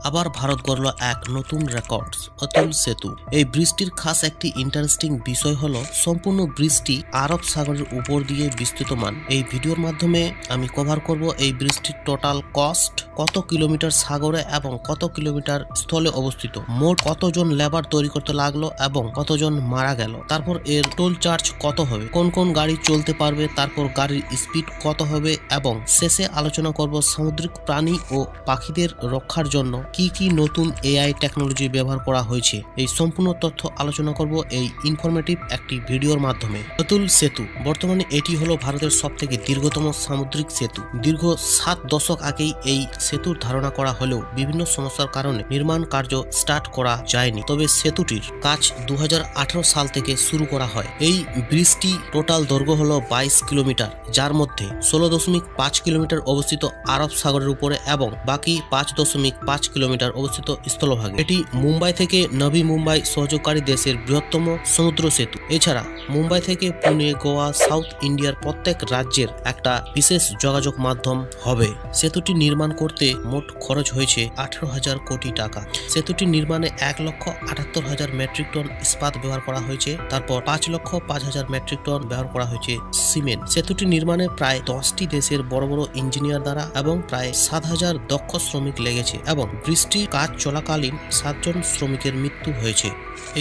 আবার ভারত গড়ল এক নতুন রেকর্ড, অতুল সেতু। এই ব্রিজটির খাস একটি ইন্টারেস্টিং বিষয় হলো সম্পূর্ণ ব্রিজটি আরব সাগরের উপর দিয়ে বিস্তৃতমান। এই ভিডিওর মাধ্যমে আমি কভার করব এই ব্রিজটির টোটাল কস্ট, কত কিলোমিটার সাগরে এবং কত কিলোমিটার স্থলে অবস্থিত, মোট কতজন লেবার তৈরি করতে লাগলো এবং কতজন মারা গেল, তারপর এর টোল চার্জ কত হবে, কোন কোন গাড়ি চলতে পারবে, তারপর গাড়ির স্পিড কত হবে এবং শেষে আলোচনা করব সামুদ্রিক প্রাণী ও পাখিদের রক্ষার জন্য কি কি নতুন এআই টেকনোলজি ব্যবহার করা হয়েছে। এই সম্পূর্ণ তথ্য আলোচনা করব এই ইনফরমেটিভ একটি ভিডিওর মাধ্যমে। অতুল সেতু বর্তমানে এটি হলো ভারতের সবথেকে দীর্ঘতম সামুদ্রিক সেতু। দীর্ঘ 7 দশক আগেই এই সেতুর ধারণা করা হলেও বিভিন্ন সমস্যার কারণে নির্মাণ কার্য স্টার্ট করা যায়নি। তবে সেতুটির কাজ 2018 সাল থেকে শুরু করা হয়। এই ব্রিজটি টোটাল দৈর্ঘ্য হলো 22 কিলোমিটার, যার মধ্যে 16.5 কিলোমিটার অবস্থিত আরব সাগরের উপরে এবং বাকি 5.5 কিলোমিটার অবস্থিত স্থলভাগে। এটি মুম্বাই থেকে নবী মুম্বাই সহযোগকারী দেশের বৃহত্তম সমুদ্র সেতু। এছাড়া মুম্বাই থেকে পুনে, গোয়া, সাউথ ইন্ডিয়ার প্রত্যেক রাজ্যের একটা বিশেষ যোগাযোগ মাধ্যম হবে। সেতুটি নির্মাণ করতে মোট খরচ হয়েছে 18,000 কোটি টাকা। সেতুটি নির্মাণে 1,78,000 মেট্রিক টন ইস্পাত ব্যবহার করা হয়েছে। তারপর 5,05,000 মেট্রিক টন ব্যবহার করা হয়েছে সিমেন্ট। সেতুটি নির্মাণে প্রায় 10টি দেশের বড় বড় ইঞ্জিনিয়ার দ্বারা এবং প্রায় 7,000 দক্ষ শ্রমিক লেগেছে এবং বৃষ্টির কাজ চলাকালীন 7 জন শ্রমিকের মৃত্যু হয়েছে।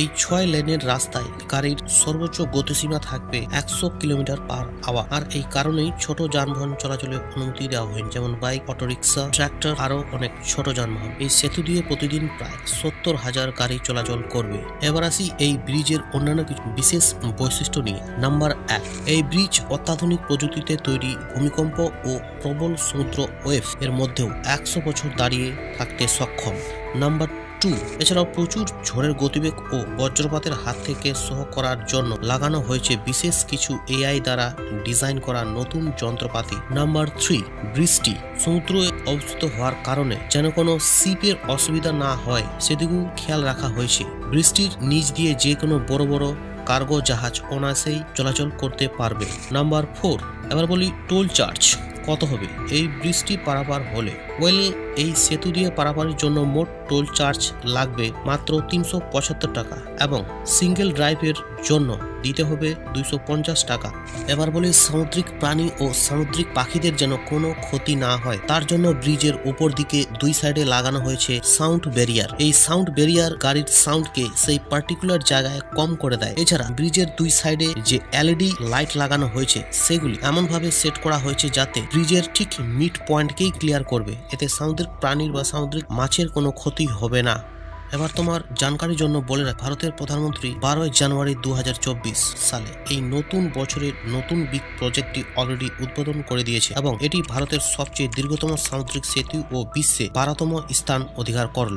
এই 6 লেনের রাস্তায় গাড়ির সর্বোচ্চ গতিসীমা থাকবে 100 কিলোমিটার পার আওয়ার। আর এই কারণেই ছোট যানবাহন চলাচলের অনুমতি দেওয়া হয়নি, যেমন বাইক, অটোরিকশা, ট্রাক্টর, আরো অনেক ছোট যানবাহন। এই সেতু দিয়ে প্রতিদিন প্রায় 70,000 গাড়ি চলাচল করবে। এবার আসি এই ব্রিজের অন্যান্য কিছু বিশেষ বৈশিষ্ট্য নিয়ে। নাম্বার 1, এই ব্রিজ অত্যাধুনিক প্রযুক্তিতে তৈরি। ভূমিকম্প ও প্রবল সমুদ্র ওয়েভ এর মধ্যেও 100 বছর দাঁড়িয়ে থাকতে সক্ষম। নাম্বার 2, এছাড়াও প্রচুর ঝড়ের গতিবেগ ও বজ্রপাতের হাত থেকে সহ করার জন্য লাগানো হয়েছে বিশেষ কিছু এআই দ্বারা ডিজাইন করা নতুন যন্ত্রপাতি। নাম্বার 3, ব্রিজটি সমুদ্রে অবস্থিত হওয়ার কারণে যেন কোনো শিপের অসুবিধা না হয় সেদিকেও খেয়াল রাখা হয়েছে। ব্রিজটির নিচ দিয়ে যে কোনো বড় বড় কার্গো জাহাজ অনায়াসেই চলাচল করতে পারবে। নাম্বার 4, এবার বলি টোল চার্জ কত হবে এই ব্রিজটি পারাপার হলে। এই সেতু দিয়ে পারাপারের জন্য মোট টোল চার্জ লাগবে মাত্র 375 টাকা এবং সিঙ্গেল ড্রাইভের জন্য দিতে হবে 250 টাকা। এবার বলি সামুদ্রিক প্রাণী ও সামুদ্রিক পাখিদের যেন কোনো ক্ষতি না হয় তার জন্য ব্রিজের উপর দিকে 2 সাইডে লাগানো হয়েছে সাউন্ড ব্যারিয়ার। এই সাউন্ড ব্যারিয়ার গাড়ির সাউন্ডকে সেই পার্টিকুলার জায়গায় কম করে দেয়। এছাড়া ব্রিজের 2 সাইডে যে এলইডি লাইট লাগানো হয়েছে সেগুলি এমন ভাবে সেট করা হয়েছে যাতে ব্রিজের ঠিক মিড পয়েন্টকেই ক্লিয়ার করবে। এতে সামুদ্রিক প্রাণীর বা সামুদ্রিক মাছের কোনো ক্ষতি হবে না। এবার তোমার জানকারির জন্য বলে রাখ, ভারতের প্রধানমন্ত্রী 12 জানুয়ারি 2024 সালে এই নতুন বছরের নতুন বিগ প্রজেক্টটি অলরেডি উদ্বোধন করে দিয়েছে এবং এটি ভারতের সবচেয়ে দীর্ঘতম সামুদ্রিক সেতু ও বিশ্বে 12তম স্থান অধিকার করল।